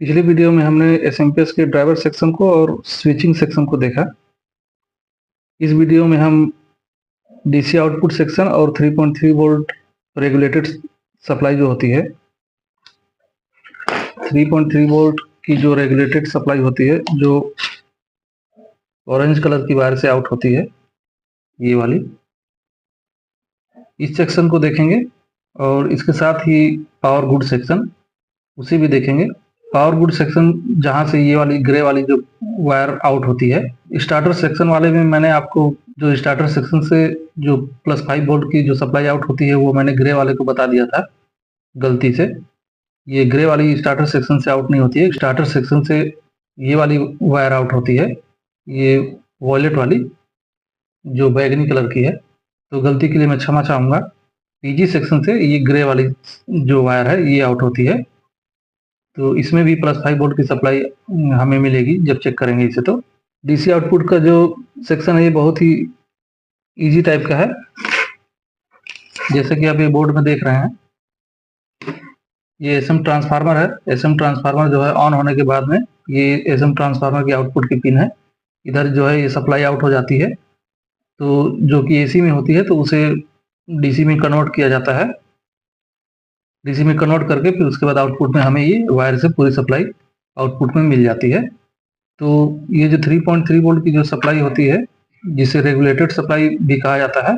पिछले वीडियो में हमने एसएमपीएस के ड्राइवर सेक्शन को और स्विचिंग सेक्शन को देखा। इस वीडियो में हम डीसी आउटपुट सेक्शन और 3.3 वोल्ट रेगुलेटेड सप्लाई जो होती है, 3.3 वोल्ट की जो रेगुलेटेड सप्लाई होती है, जो ऑरेंज कलर की वायर से आउट होती है, ये वाली, इस सेक्शन को देखेंगे। और इसके साथ ही पावर गुड सेक्शन उसे भी देखेंगे। पावर गुड सेक्शन जहां से ये वाली ग्रे वाली जो वायर आउट होती है, स्टार्टर सेक्शन वाले में मैंने आपको जो स्टार्टर सेक्शन से जो +5 वोल्ट की जो सप्लाई आउट होती है वो मैंने ग्रे वाले को बता दिया था गलती से। ये ग्रे वाली स्टार्टर सेक्शन से आउट नहीं होती है, स्टार्टर सेक्शन से ये वाली वायर आउट होती है, ये वॉयलेट वाली जो बैगनी कलर की है। तो गलती के लिए मैं क्षमा चाहूँगा। पीजी सेक्शन से ये ग्रे वाली जो वायर है ये आउट होती है। तो इसमें भी +5 वोल्ट की सप्लाई हमें मिलेगी जब चेक करेंगे इसे। तो डीसी आउटपुट का जो सेक्शन है ये बहुत ही इजी टाइप का है। जैसे कि आप ये बोर्ड में देख रहे हैं, ये एसएम ट्रांसफार्मर है। एसएम ट्रांसफार्मर जो है ऑन होने के बाद में ये एसएम ट्रांसफार्मर की आउटपुट की पिन है। इधर जो है ये सप्लाई आउट हो जाती है, तो जो कि एसी में होती है तो उसे डीसी में कन्वर्ट किया जाता है। डीसी में कन्वर्ट करके फिर उसके बाद आउटपुट में हमें ये वायर से पूरी सप्लाई आउटपुट में मिल जाती है। तो ये जो 3.3 वोल्ट की जो सप्लाई होती है, जिसे रेगुलेटेड सप्लाई भी कहा जाता है,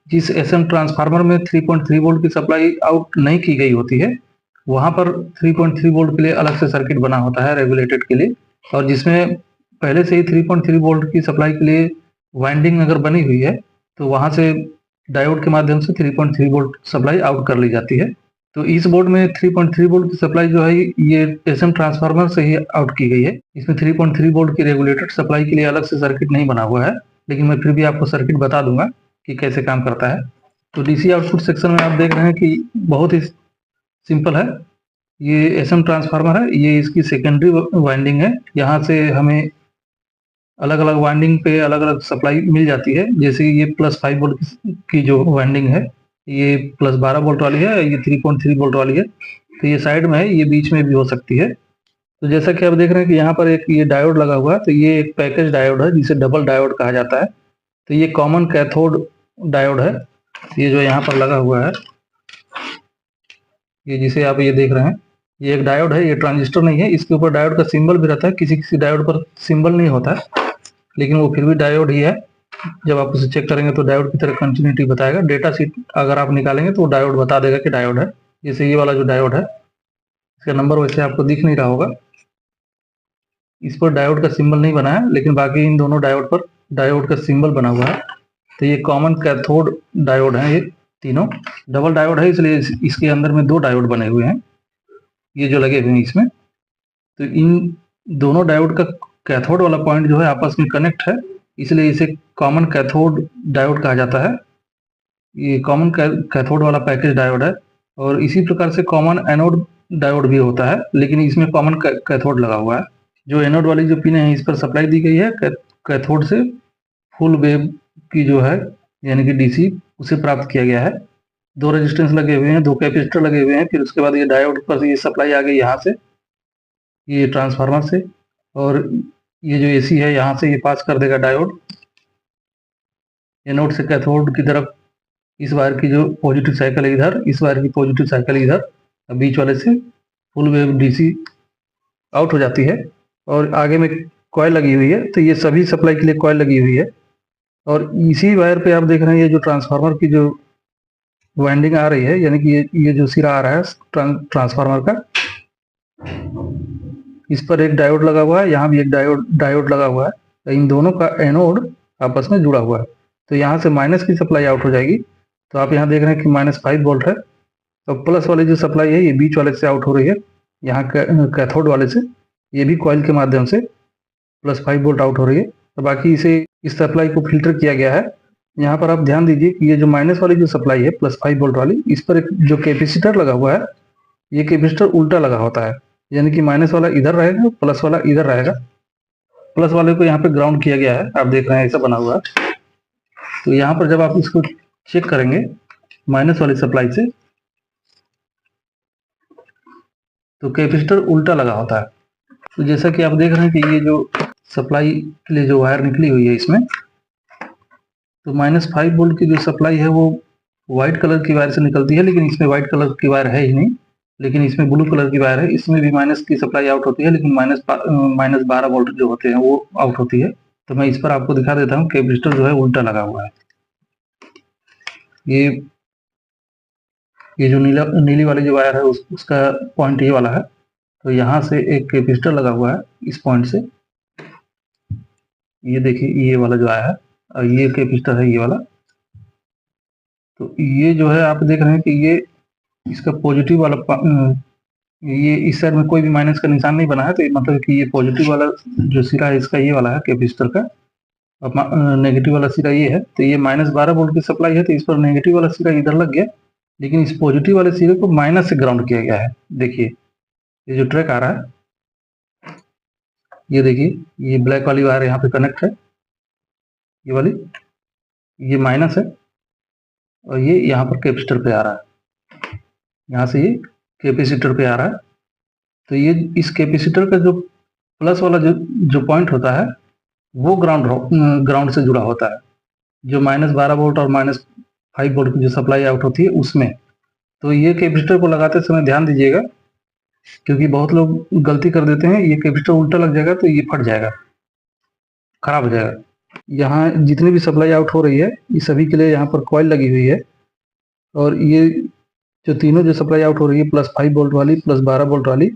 जिस एसएम ट्रांसफार्मर में 3.3 वोल्ट की सप्लाई आउट नहीं की गई होती है, वहाँ पर 3.3 वोल्ट के लिए अलग से सर्किट बना होता है रेगुलेटेड के लिए। और जिसमें पहले से ही 3.3 वोल्ट की सप्लाई के लिए वाइंडिंग अगर बनी हुई है तो वहाँ से डायोड के माध्यम से 3.3 वोल्ट सप्लाई आउट कर ली जाती है। तो इस बोर्ड में 3.3 वोल्ट की सप्लाई जो है ये एसएम ट्रांसफार्मर से ही आउट की गई है। इसमें 3.3 वोल्ट की रेगुलेटेड सप्लाई के लिए अलग से सर्किट नहीं बना हुआ है, लेकिन मैं फिर भी आपको सर्किट बता दूंगा कि कैसे काम करता है। तो डीसी आउटपुट सेक्शन में आप देख रहे हैं कि बहुत ही सिंपल है। ये एसएम ट्रांसफार्मर है, ये इसकी सेकेंडरी वाइंडिंग है। यहाँ से हमें अलग अलग वाइंडिंग पे अलग अलग सप्लाई मिल जाती है। जैसे ये +5 वोल्ट की जो वाइंडिंग है, ये +12 वोल्ट वाली है, ये 3.3 वोल्ट वाली है। तो ये साइड में है, ये बीच में भी हो सकती है। तो जैसा कि आप देख रहे हैं कि यहाँ पर एक ये डायोड लगा हुआ है, तो ये एक पैकेज डायोड है जिसे डबल डायोड कहा जाता है। तो ये कॉमन कैथोड डायोड है, ये जो यहाँ पर लगा हुआ है, ये जिसे आप ये देख रहे हैं, ये एक डायोड है, ये ट्रांजिस्टर नहीं है। इसके ऊपर डायोड का सिंबल भी रहता है, किसी किसी डायोड पर सिंबल नहीं होता है, लेकिन वो फिर भी डायोड ही है। जब आप उसे चेक करेंगे तो डायोड की तरह कंटिन्यूटी बताएगा। डेटा शीट अगर आप निकालेंगे तो डायोड बता देगा कि डायोड है। जैसे ये वाला जो डायोड है, इसका नंबर वैसे आपको दिख नहीं रहा होगा, इस पर डायोड का सिंबल नहीं बना है, लेकिन बाकी इन दोनों डायोड पर डायोड का सिंबल बना हुआ है। तो ये कॉमन कैथोड डायोड है, ये तीनों डबल डायोड है, इसलिए इसके अंदर में 2 डायोड बने हुए हैं, ये जो लगे हुए हैं इसमें। तो इन दोनों डायोड का कैथोड वाला पॉइंट जो है आपस में कनेक्ट है, इसलिए इसे कॉमन कैथोड डायोड कहा जाता है। ये कॉमन कैथोड वाला पैकेज डायोड है। और इसी प्रकार से कॉमन एनोड डायोड भी होता है, लेकिन इसमें कॉमन कैथोड लगा हुआ है। जो एनोड वाली जो पिन है, इस पर सप्लाई दी गई है कैथोड से फुल वेव की जो है, यानी कि डीसी, उसे प्राप्त किया गया है। 2 रेजिस्टेंस लगे हुए हैं, 2 कैपेसिटर लगे हुए हैं। फिर उसके बाद ये डायोड पर ये सप्लाई आ गई यहाँ से, ये ट्रांसफार्मर से, और ये जो एसी है यहाँ से ये पास कर देगा डायोड एनोड से कैथोड की तरफ। इस वायर की जो पॉजिटिव साइकिल है इधर, इस वायर की पॉजिटिव साइकिल इधर, बीच वाले से फुल वेव डीसी आउट हो जाती है। और आगे में कॉइल लगी हुई है, तो ये सभी सप्लाई के लिए कॉइल लगी हुई है। और इसी वायर पे आप देख रहे हैं ये जो ट्रांसफार्मर की जो वाइंडिंग आ रही है, यानी कि ये जो सिरा आ रहा है ट्रांसफार्मर का, इस पर एक डायोड लगा हुआ है, यहाँ भी एक डायोड लगा हुआ है। तो इन दोनों का एनोड आपस में जुड़ा हुआ है। तो यहाँ से माइनस की सप्लाई आउट हो जाएगी। तो आप यहाँ देख रहे हैं कि -5 वोल्ट है। तो प्लस वाली जो सप्लाई है ये बीच वाले से आउट हो रही है, यहाँ कैथोड वाले से, ये भी कॉइल के माध्यम से +5 वोल्ट आउट हो रही है। तो बाकी इसे इस सप्लाई को फिल्टर किया गया है। यहाँ पर आप ध्यान दीजिए कि ये जो माइनस वाली जो सप्लाई है +5 वोल्ट वाली, इस पर एक जो कैपेसिटर लगा हुआ है, ये कैपेसिटर उल्टा लगा होता है, यानी कि माइनस वाला इधर रहेगा, प्लस वाला इधर रहेगा। प्लस वाले को यहाँ पे ग्राउंड किया गया है, आप देख रहे हैं ऐसा बना हुआ है। तो यहाँ पर जब आप इसको चेक करेंगे माइनस वाली सप्लाई से, तो कैपेसिटर उल्टा लगा होता है। तो जैसा कि आप देख रहे हैं कि ये जो सप्लाई के लिए जो वायर निकली हुई है इसमें, तो -5 वोल्ट की जो सप्लाई है वो व्हाइट कलर की वायर से निकलती है, लेकिन इसमें व्हाइट कलर की वायर है ही नहीं, लेकिन इसमें ब्लू कलर की वायर है। इसमें भी माइनस की सप्लाई आउट होती है, लेकिन -12 वोल्ट जो होते हैं वो आउट होती है। तो मैं इस पर आपको दिखा देता हूँ, कैपेसिटर जो है उल्टा लगा हुआ है। ये जो नीली वाली जो वायर है उसका पॉइंट ये वाला है। तो यहाँ से एक कैपेसिटर लगा हुआ है इस पॉइंट से, ये देखिए ये वाला जो आया है, और ये कैपेसिटर है ये वाला। तो ये जो है आप देख रहे हैं कि ये इसका पॉजिटिव वाला ये इस साइड में कोई भी माइनस का निशान नहीं बना है, तो मतलब कि ये पॉजिटिव वाला जो सिरा है इसका ये वाला है कैपेसिटर का, और नेगेटिव वाला सिरा ये है। तो ये -12 वोल्ट की सप्लाई है, तो इस पर नेगेटिव वाला सिरा इधर लग गया, लेकिन इस पॉजिटिव वाले सिरे को माइनस से ग्राउंड किया गया है। देखिए ये जो ट्रैक आ रहा है, ये देखिए ये ब्लैक वाली वायर यहाँ पे कनेक्ट है, ये वाली, ये माइनस है, और ये यहाँ पर कैपेसिटर पे आ रहा है, यहाँ से ये कैपेसिटर पे आ रहा है। तो ये इस कैपेसिटर का जो प्लस वाला जो पॉइंट होता है वो ग्राउंड से जुड़ा होता है, जो -12 वोल्ट और -5 वोल्ट की जो सप्लाई आउट होती है उसमें। तो ये कैपेसिटर को लगाते समय ध्यान दीजिएगा, क्योंकि बहुत लोग गलती कर देते हैं, ये कैपेसिटर उल्टा लग जाएगा तो ये फट जाएगा, खराब हो जाएगा। यहाँ जितनी भी सप्लाई आउट हो रही है ये सभी के लिए यहाँ पर कॉइल लगी हुई है, और ये जो तीनों जो सप्लाई आउट हो रही है +5 वोल्ट वाली, +12 वोल्ट वाली,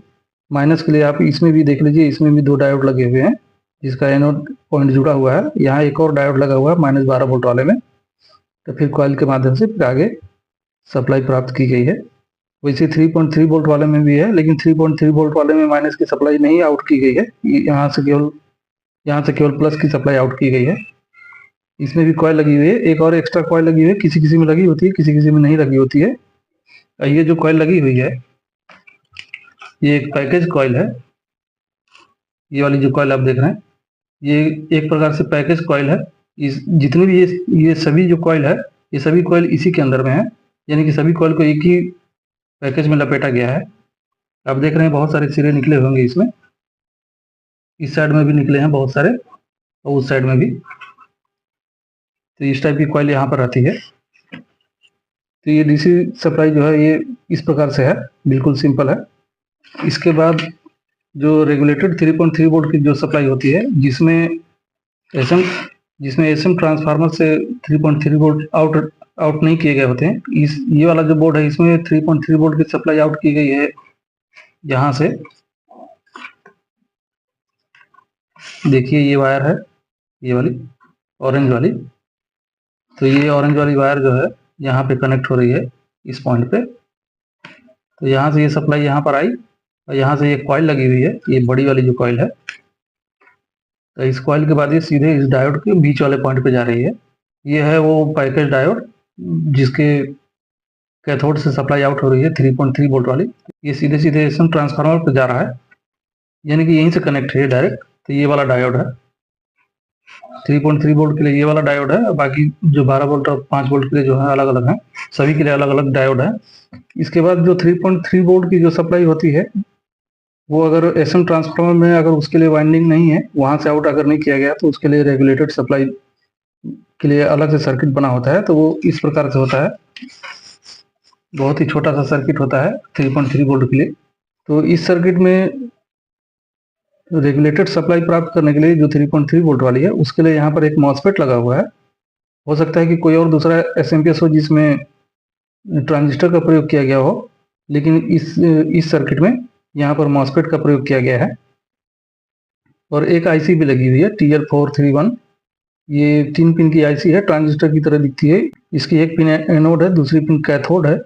माइनस के लिए आप इसमें भी देख लीजिए, इसमें भी 2 डायोड लगे हुए हैं जिसका एनोड पॉइंट जुड़ा हुआ है। यहाँ एक और डायोड लगा हुआ है -12 वोल्ट वाले में, तो फिर कॉइल के माध्यम से फिर आगे सप्लाई प्राप्त की गई है। वैसे 3.3 वोल्ट वाले में भी है, लेकिन 3.3 वोल्ट वाले में माइनस की सप्लाई नहीं आउट की गई है, यहाँ से केवल प्लस की सप्लाई आउट की गई है। इसमें भी कॉइल लगी हुई है, एक और एक्स्ट्रा कॉइल लगी हुई है, किसी किसी में लगी होती है, किसी किसी में नहीं लगी होती है। ये जो कॉइल लगी हुई है ये एक पैकेज कॉइल है, ये वाली जो कॉइल आप देख रहे हैं ये एक प्रकार से पैकेज कॉइल है। जितने भी ये सभी जो कॉइल है, ये सभी कॉइल इसी के अंदर में है, यानी कि सभी कॉइल को एक ही पैकेज में लपेटा गया है। आप देख रहे हैं बहुत सारे सिरे निकले होंगे इसमें, इस साइड में भी निकले हैं बहुत सारे, और उस साइड में भी। तो इस टाइप की कॉइल यहाँ पर आती है। तो ये डीसी सप्लाई जो है ये इस प्रकार से है, बिल्कुल सिंपल है। इसके बाद जो रेगुलेटेड 3.3 वोल्ट की जो सप्लाई होती है, जिसमें एसएम ट्रांसफार्मर से 3.3 वोल्ट आउट नहीं किए गए होते हैं, ये वाला जो बोर्ड है इसमें 3.3 वोल्ट की सप्लाई आउट की गई है। यहाँ से देखिए ये वायर है, ये वाली ऑरेंज वाली, तो ये ऑरेंज वाली वायर जो है यहाँ पे कनेक्ट हो रही है इस पॉइंट पे। तो यहाँ से ये सप्लाई यहाँ पर आई, और यहाँ से ये कॉइल लगी हुई है, ये बड़ी वाली जो कॉइल है। तो इस कॉइल के बाद ये सीधे इस डायोड के बीच वाले पॉइंट पे जा रही है। ये है वो पैकेज डायोड जिसके कैथोड से सप्लाई आउट हो रही है 3.3 वोल्ट वाली। ये सीधे सीधे एसएम ट्रांसफार्मर पे जा रहा है, यानी कि यहीं से कनेक्ट है डायरेक्ट। तो ये वाला डायोड है 3.3 वोल्ट के लिए, ये वाला डायोड है, बाकी जो 12 वोल्ट और 5 वोल्ट के लिए जो है अलग अलग है, सभी के लिए अलग अलग डायोड है। इसके बाद जो 3.3 वोल्ट की जो सप्लाई होती है वो अगर एसएम ट्रांसफार्मर में अगर उसके लिए वाइंडिंग नहीं है, वहां से आउट अगर नहीं किया गया, तो उसके लिए रेगुलेटेड सप्लाई के लिए अलग से सर्किट बना होता है। तो वो इस प्रकार से होता है, बहुत ही छोटा सा सर्किट होता है 3.3 वोल्ट के लिए। तो इस सर्किट में रेगुलेटेड सप्लाई प्राप्त करने के लिए जो 3.3 वोल्ट वाली है, उसके लिए यहाँ पर एक मॉसफेट लगा हुआ है। हो सकता है कि कोई और दूसरा एसएमपीएस हो जिसमें ट्रांजिस्टर का प्रयोग किया गया हो, लेकिन इस सर्किट में यहाँ पर मॉसफेट का प्रयोग किया गया है। और एक आईसी भी लगी हुई है TL431, ये 3 पिन की आईसी है, ट्रांजिस्टर की तरह दिखती है। इसकी एक पिन एनोड है, दूसरी पिन कैथोड है,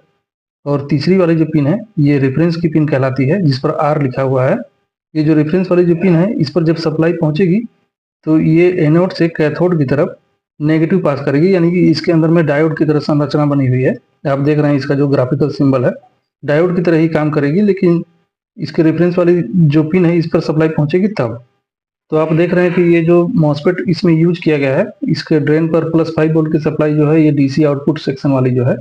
और तीसरी वाली जो पिन है ये रेफरेंस की पिन कहलाती है, जिस पर R लिखा हुआ है। ये जो रेफरेंस वाली जो पिन है, इस पर जब सप्लाई पहुंचेगी तो ये एनोड से कैथोड की तरफ नेगेटिव पास करेगी, यानी कि इसके अंदर में डायोड की तरह संरचना बनी हुई है। आप देख रहे हैं इसका जो ग्राफिकल सिंबल है, डायोड की तरह ही काम करेगी, लेकिन इसके रेफरेंस वाली जो पिन है इस पर सप्लाई पहुंचेगी तब। तो आप देख रहे हैं कि ये जो मॉसफेट इसमें यूज किया गया है, इसके ड्रेन पर +5 वोल्ट की सप्लाई जो है ये डीसी आउटपुट सेक्शन वाली जो है,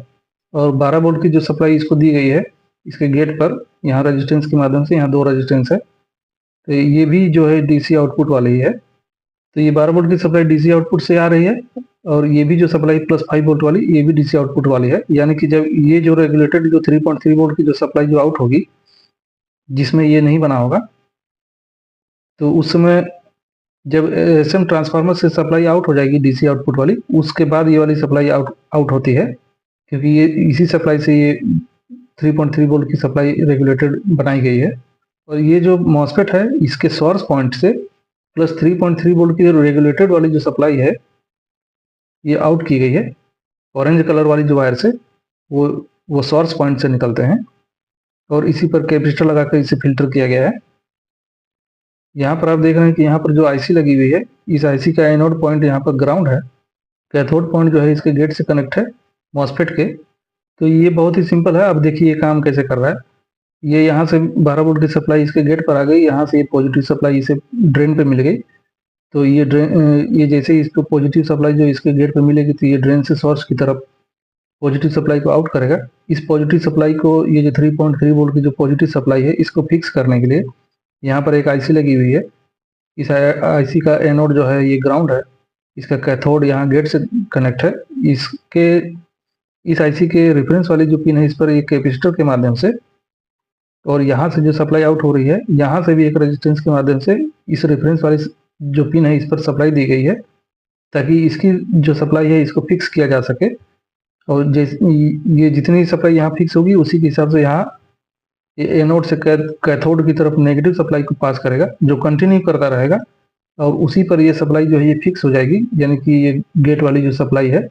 और 12 वोल्ट की जो सप्लाई इसको दी गई है इसके गेट पर, यहाँ रेजिस्टेंस के माध्यम से, यहाँ 2 रेजिस्टेंस है। तो ये भी जो है डीसी आउटपुट वाली है। तो ये 12 वोल्ट की सप्लाई डीसी आउटपुट से आ रही है, और ये भी जो सप्लाई प्लस 5 वोल्ट वाली, ये भी डीसी आउटपुट वाली है। यानी कि जब ये जो रेगुलेटेड जो 3.3 वोल्ट की जो सप्लाई जो आउट होगी, जिसमें ये नहीं बना होगा, तो उस समय जब एसएम ट्रांसफार्मर से सप्लाई आउट हो जाएगी डीसी आउटपुट वाली, उसके बाद ये वाली सप्लाई आउट होती है, क्योंकि ये इसी सप्लाई से ये 3.3 वोल्ट की सप्लाई रेगुलेटेड बनाई गई है। और ये जो मॉसफेट है, इसके सोर्स पॉइंट से प्लस 3.3 वोल्ट की जो रेगुलेटेड वाली जो सप्लाई है, ये आउट की गई है। ऑरेंज कलर वाली जो वायर से वो सोर्स पॉइंट से निकलते हैं, और इसी पर कैपेसिटर लगाकर इसे फिल्टर किया गया है। यहाँ पर आप देख रहे हैं कि यहाँ पर जो आईसी लगी हुई है, इस आईसी का एनोड पॉइंट यहाँ पर ग्राउंड है, कैथोड पॉइंट जो है इसके गेट से कनेक्ट है मॉसफेट के। तो ये बहुत ही सिंपल है। अब देखिए ये काम कैसे कर रहा है। ये यहाँ से 12 वोल्ट की सप्लाई इसके गेट पर आ गई, यहाँ से ये पॉजिटिव सप्लाई इसे ड्रेन पे मिल गई। तो ये जैसे ही इसको पॉजिटिव सप्लाई जो इसके गेट पे मिलेगी, तो ये ड्रेन से सोर्स की तरफ पॉजिटिव सप्लाई को आउट करेगा। इस पॉजिटिव सप्लाई को, ये जो 3.3 वोल्ट की जो पॉजिटिव सप्लाई है, इसको फिक्स करने के लिए यहाँ पर एक आईसी लगी हुई है। इस आईसी का एनोड जो है ये ग्राउंड है, इसका कैथोड यहाँ गेट से कनेक्ट है। इस आईसी के रेफरेंस वाली जो पिन है, इस पर एक कैपेसिटर के माध्यम से, और यहाँ से जो सप्लाई आउट हो रही है, यहाँ से भी एक रेजिस्टेंस के माध्यम से इस रेफरेंस वाली जो पिन है, इस पर सप्लाई दी गई है, ताकि इसकी जो सप्लाई है इसको फिक्स किया जा सके। और ये जितनी सप्लाई यहाँ फिक्स होगी, उसी के हिसाब से यहाँ एनोड से कैथोड की तरफ नेगेटिव सप्लाई को पास करेगा, जो कंटिन्यू करता रहेगा, और उसी पर ये सप्लाई जो है ये फिक्स हो जाएगी। यानी कि ये गेट वाली जो सप्लाई है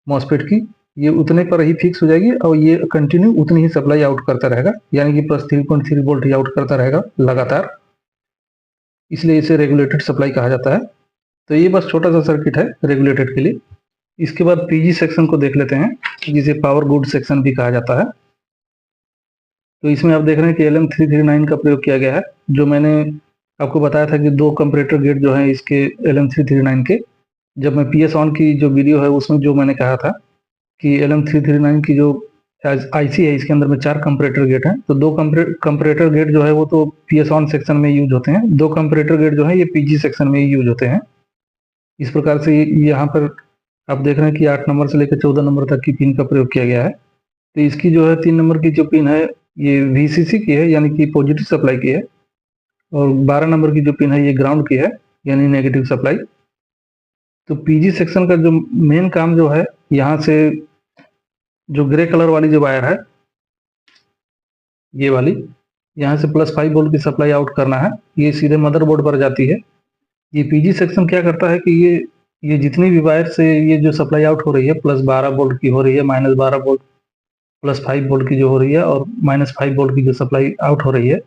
मॉसफेट की, ये उतने पर ही फिक्स हो जाएगी, और ये कंटिन्यू उतनी ही सप्लाई आउट करता रहेगा, यानी कि प्लस 3.3 वोल्ट ही आउट करता रहेगा लगातार। इसलिए इसे रेगुलेटेड सप्लाई कहा जाता है। तो ये बस छोटा सा सर्किट है रेगुलेटेड के लिए। इसके बाद पीजी सेक्शन को देख लेते हैं, जिसे पावर गुड सेक्शन भी कहा जाता है। तो इसमें आप देख रहे हैं कि LM339 का प्रयोग किया गया है। जो मैंने आपको बताया था कि 2 कंपैरेटर गेट जो है इसके LM339 के, जब मैं PS ऑन की जो वीडियो है उसमें जो मैंने कहा था कि LM339 की जो आईसी है, इसके अंदर में 4 कंपैरेटर गेट हैं। तो 2 कंपैरेटर गेट जो है वो तो PS ऑन सेक्शन में यूज होते हैं, 2 कंपैरेटर गेट जो है ये पीजी सेक्शन में यूज होते हैं। इस प्रकार से यहाँ पर आप देख रहे हैं कि 8 नंबर से लेकर 14 नंबर तक की पिन का प्रयोग किया गया है। तो इसकी जो है 3 नंबर की जो पिन है ये VCC की है, यानी कि पॉजिटिव सप्लाई की है, और 12 नंबर की जो पिन है ये ग्राउंड की है, यानी नेगेटिव सप्लाई। तो पीजी सेक्शन का जो मेन काम जो है, यहाँ से जो ग्रे कलर वाली जो वायर है, ये वाली, यहाँ से प्लस 5 वोल्ट की सप्लाई आउट करना है, ये सीधे मदरबोर्ड पर जाती है। ये पीजी सेक्शन क्या करता है कि ये जितनी भी वायर से ये जो सप्लाई आउट हो रही है, प्लस 12 वोल्ट की हो रही है, माइनस 12 वोल्ट, प्लस 5 वोल्ट की जो हो रही है, और माइनस 5 वोल्ट की जो सप्लाई आउट हो रही है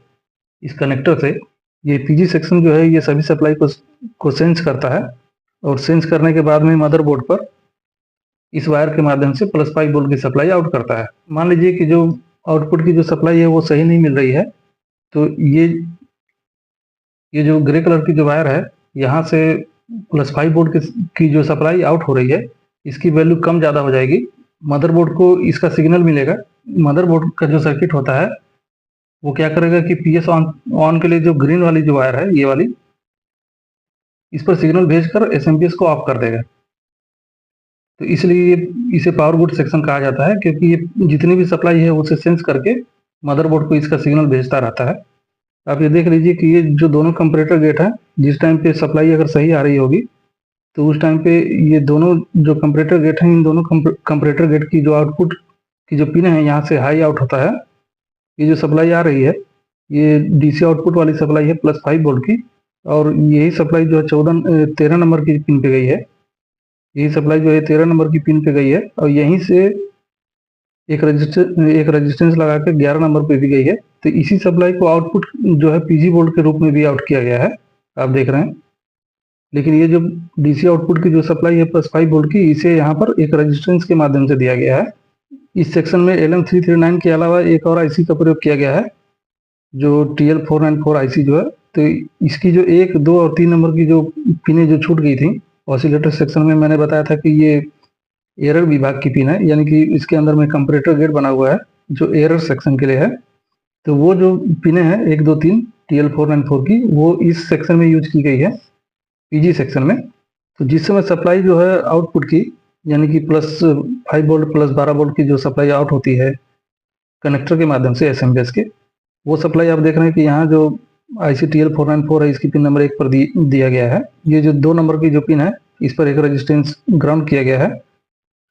इस कनेक्टर से, ये पीजी सेक्शन जो है ये सभी सप्लाई को सेंस करता है। और सेंस करने के बाद में मदरबोर्ड पर इस वायर के माध्यम से प्लस 5 वोल्ट की सप्लाई आउट करता है। मान लीजिए कि जो आउटपुट की जो सप्लाई है वो सही नहीं मिल रही है, तो ये जो ग्रे कलर की जो वायर है, यहाँ से प्लस 5 वोल्ट की जो सप्लाई आउट हो रही है, इसकी वैल्यू कम ज़्यादा हो जाएगी। मदरबोर्ड को इसका सिग्नल मिलेगा। मदरबोर्ड का जो सर्किट होता है वो क्या करेगा कि PS ऑन के लिए जो ग्रीन वाली जो वायर है, ये वाली, इस पर सिग्नल भेजकर SMPS को ऑफ कर देगा। तो इसलिए इसे पावर गुड सेक्शन कहा जाता है, क्योंकि ये जितनी भी सप्लाई है उसे सेंस करके मदरबोर्ड को इसका सिग्नल भेजता रहता है। आप ये देख लीजिए कि ये जो दोनों कंपैरेटर गेट है, जिस टाइम पे सप्लाई अगर सही आ रही होगी, तो उस टाइम पे ये दोनों जो कंपैरेटर गेट हैं, इन दोनों कंपैरेटर गेट की जो आउटपुट की जो पिन है, यहाँ से हाई आउट होता है। ये जो सप्लाई आ रही है, ये डीसी आउटपुट वाली सप्लाई है प्लस 5 वोल्ट की, और यही सप्लाई जो है 13 नंबर की पिन पे गई है। यही सप्लाई जो है 13 नंबर की पिन पे गई है, और यहीं से एक रेजिस्टेंस लगा के 11 नंबर पे भी गई है। तो इसी सप्लाई को आउटपुट जो है पीजी वोल्ट के रूप में भी आउट किया गया है, आप देख रहे हैं। लेकिन ये जो डीसी आउटपुट की जो सप्लाई है प्लस 5 वोल्ट की, इसे यहाँ पर एक रेजिस्टेंस के माध्यम से दिया गया है। इस सेक्शन में LM339 के अलावा एक और आईसी का प्रयोग किया गया है, जो TL494 आईसी जो है। तो इसकी जो 1, 2 और 3 नंबर की जो पिनें जो छूट गई थी ऑसिलेटर सेक्शन में, मैंने बताया था कि ये एरर विभाग की पिन है, यानी कि इसके अंदर में कंपैरेटर गेट बना हुआ है जो एरर सेक्शन के लिए है। तो वो जो पिनें हैं 1, 2, 3, TL494 की, वो इस सेक्शन में यूज की गई है, पीजी सेक्शन में। तो जिस समय सप्लाई जो है आउटपुट की, यानी कि +5 वोल्ट +12 वोल्ट की जो सप्लाई आउट होती है कनेक्टर के माध्यम से एसएमपीएस के, वो सप्लाई आप देख रहे हैं कि यहाँ जो IC TL494 है, इसकी पिन नंबर 1 पर दिया गया है। ये जो 2 नंबर की जो पिन है, इस पर एक रेजिस्टेंस ग्राउंड किया गया है।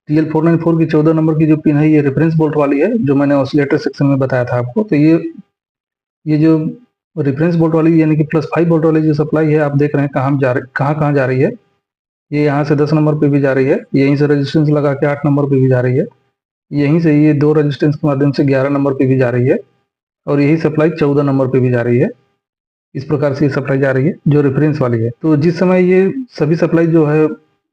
TL494 की 14 नंबर की जो पिन है, ये रेफरेंस बोल्ट वाली है, जो मैंने ऑसिलेटर सेक्शन में बताया था आपको। तो ये जो रेफरेंस बोल्ट वाली यानी कि +5 वोल्ट वाली जो सप्लाई है, आप देख रहे हैं कहाँ जा रही है। ये यहाँ से 10 नंबर पे भी जा रही है, यहीं से रेजिस्टेंस लगा के 8 नंबर पे भी जा रही है, यहीं से ये 2 रेजिस्टेंस के माध्यम से 11 नंबर पे भी जा रही है, और यही सप्लाई 14 नंबर पे भी जा रही है। इस प्रकार से ये सप्लाई जा रही है जो रेफरेंस वाली है। तो जिस समय ये सभी सप्लाई जो है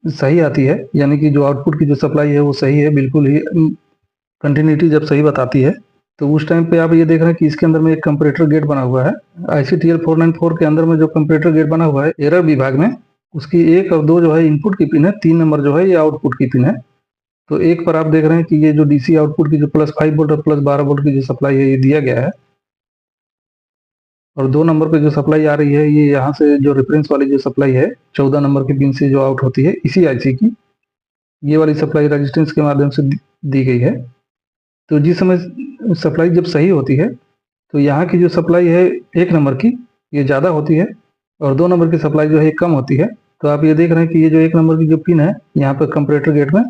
सही आती है, यानी कि जो आउटपुट की जो सप्लाई है वो सही है, बिल्कुल ही कंटिन्यूटी जब सही बताती है, तो उस टाइम पे आप ये देख रहे हैं कि इसके अंदर में एक कंपैरेटर गेट बना हुआ है। IC TL494 के अंदर में जो कंपैरेटर गेट बना हुआ है एरर विभाग में, उसकी 1 और 2 जो है इनपुट की पिन है, 3 नंबर जो है ये आउटपुट की पिन है। तो 1 पर आप देख रहे हैं कि ये जो DC आउटपुट की जो +5 वोल्ट और +12 वोल्ट की जो सप्लाई है, ये दिया गया है। और 2 नंबर पे जो सप्लाई आ रही है, ये यहाँ से जो रेफरेंस वाली जो सप्लाई है 14 नंबर की पिन से जो आउट होती है, इसी IC की ये वाली सप्लाई रेजिस्टेंस के माध्यम से दी गई है। तो जिस समय सप्लाई जब सही होती है, तो यहाँ की जो सप्लाई है 1 नंबर की, ये ज़्यादा होती है, और 2 नंबर की सप्लाई जो है कम होती है। तो आप ये देख रहे हैं कि ये जो 1 नंबर की जो पिन है यहाँ पर कंपैरेटर गेट में,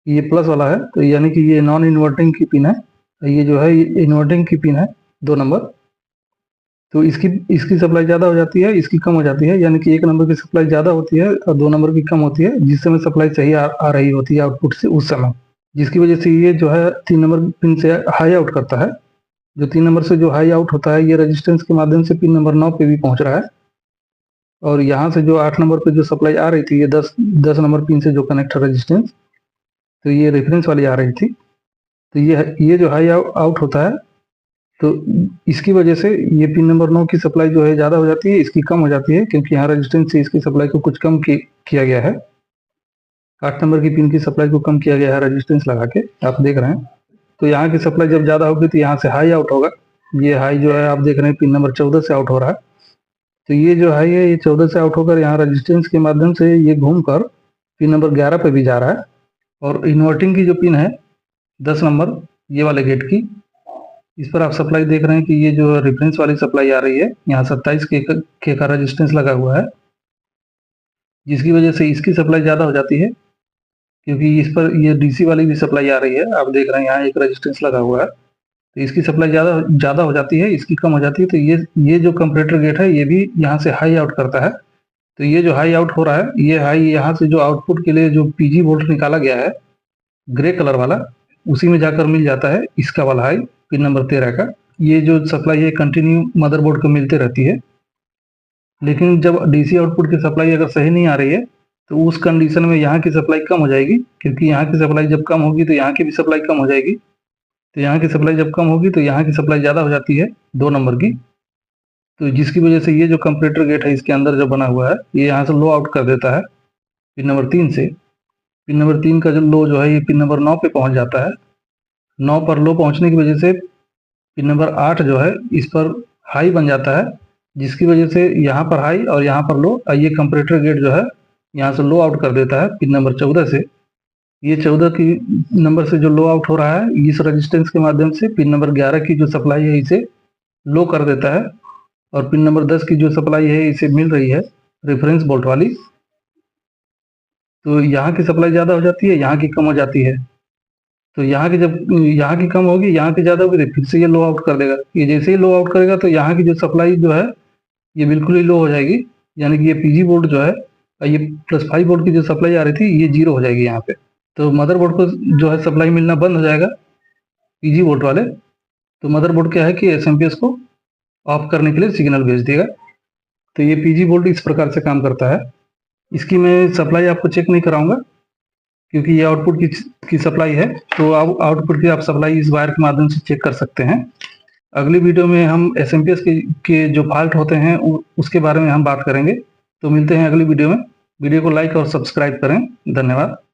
ये प्लस वाला है, तो यानी कि ये नॉन इन्वर्टिंग की पिन है। ये जो है ये इन्वर्टिंग की पिन है 2 नंबर। तो इसकी सप्लाई ज़्यादा हो जाती है, इसकी कम हो जाती है, यानी कि 1 नंबर की सप्लाई ज़्यादा होती है और 2 नंबर की कम होती है, जिस समय सप्लाई सही आ रही होती है आउटपुट से उस समय, जिसकी वजह से ये जो है 3 नंबर पिन से हाई आउट करता है। जो 3 नंबर से जो हाई आउट होता है, ये रेजिस्टेंस के माध्यम से पिन नंबर 9 पे भी पहुंच रहा है, और यहाँ से जो 8 नंबर पे जो सप्लाई आ रही थी, ये 10 नंबर पिन से जो कनेक्टर रेजिस्टेंस, तो ये रेफरेंस वाली आ रही थी। तो ये जो हाई आउट होता है, तो इसकी वजह से ये पिन नंबर 9 की सप्लाई जो है ज़्यादा हो जाती है, इसकी कम हो जाती है, क्योंकि यहाँ रेजिस्टेंस से इसकी सप्लाई को कुछ कम किया गया है। 8 नंबर की पिन की सप्लाई को कम किया गया है रेजिस्टेंस लगा के, आप देख रहे हैं। तो यहाँ की सप्लाई जब ज़्यादा होगी तो यहाँ से हाई आउट होगा। ये हाई जो है आप देख रहे हैं पिन नंबर 14 से आउट हो रहा है। तो ये जो हाई है, ये 14 से आउट होकर यहाँ रेजिस्टेंस के माध्यम से ये घूमकर पिन नंबर 11 पे भी जा रहा है। और इन्वर्टिंग की जो पिन है 10 नंबर, ये वाले गेट की, इस पर आप सप्लाई देख रहे हैं कि ये जो रेफरेंस वाली सप्लाई आ रही है, यहाँ 27 के का रेजिस्टेंस लगा हुआ है, जिसकी वजह से इसकी सप्लाई ज़्यादा हो जाती है, क्योंकि इस पर ये DC वाली भी सप्लाई आ रही है। आप देख रहे हैं यहाँ एक रेजिस्टेंस लगा हुआ है, तो इसकी सप्लाई ज़्यादा हो जाती है, इसकी कम हो जाती है। तो ये जो कंपैरेटर गेट है, ये भी यहाँ से हाई आउट करता है। तो ये जो हाई आउट हो रहा है, ये हाई यहाँ से जो आउटपुट के लिए जो PG वोल्ट निकाला गया है ग्रे कलर वाला, उसी में जाकर मिल जाता है इसका वाला हाई, पिन नंबर 13 का। ये जो सप्लाई है कंटिन्यू मदरबोर्ड को मिलते रहती है, लेकिन जब DC आउटपुट की सप्लाई अगर सही नहीं आ रही है, तो उस कंडीशन में यहाँ की सप्लाई कम हो जाएगी, क्योंकि यहाँ की सप्लाई जब कम होगी तो यहाँ की भी सप्लाई कम हो जाएगी। तो यहाँ की सप्लाई जब कम होगी तो यहाँ की सप्लाई ज़्यादा हो जाती है 2 नंबर की। तो जिसकी वजह से ये जो कंपैरेटर गेट है इसके अंदर जो बना हुआ है, ये यहाँ से लो आउट कर देता है पिन नंबर 3 से। पिन नंबर 3 का जो लो जो है, ये पिन नंबर 9 पे पहुँच जाता है। 9 पर लो पहुँचने की वजह से पिन नंबर 8 जो है इस पर हाई बन जाता है, जिसकी वजह से यहाँ पर हाई और यहाँ पर लो, ये कंपैरेटर गेट जो है यहाँ से लो आउट कर देता है पिन नंबर 14 से। ये 14 की नंबर से जो लो आउट हो रहा है, इस रेजिस्टेंस के माध्यम से पिन नंबर 11 की जो सप्लाई है इसे लो कर देता है, और पिन नंबर 10 की जो सप्लाई है इसे मिल रही है रेफरेंस बोल्ट वाली। तो यहाँ की सप्लाई ज़्यादा हो जाती है, यहाँ की कम हो जाती है। तो यहाँ की जब यहाँ की कम होगी, यहाँ की ज़्यादा होगी, तो फिर से ये लो आउट कर देगा। ये जैसे ही लो आउट करेगा तो यहाँ की जो सप्लाई जो है ये बिल्कुल ही लो हो जाएगी, यानी कि ये PG बोर्ड जो है, ये +5 वोल्ट की जो सप्लाई आ रही थी, ये 0 हो जाएगी यहाँ पे। तो मदरबोर्ड को जो है सप्लाई मिलना बंद हो जाएगा PG बोर्ड वाले। तो मदरबोर्ड क्या है कि SMPS को ऑफ करने के लिए सिग्नल भेज देगा। तो ये PG बोर्ड इस प्रकार से काम करता है। इसकी मैं सप्लाई आपको चेक नहीं कराऊंगा, क्योंकि ये आउटपुट की सप्लाई है, तो आउटपुट की आप सप्लाई इस वायर के माध्यम से चेक कर सकते हैं। अगली वीडियो में हम SMPS के जो फॉल्ट होते हैं उसके बारे में हम बात करेंगे। तो मिलते हैं अगली वीडियो में। वीडियो को लाइक और सब्सक्राइब करें। धन्यवाद।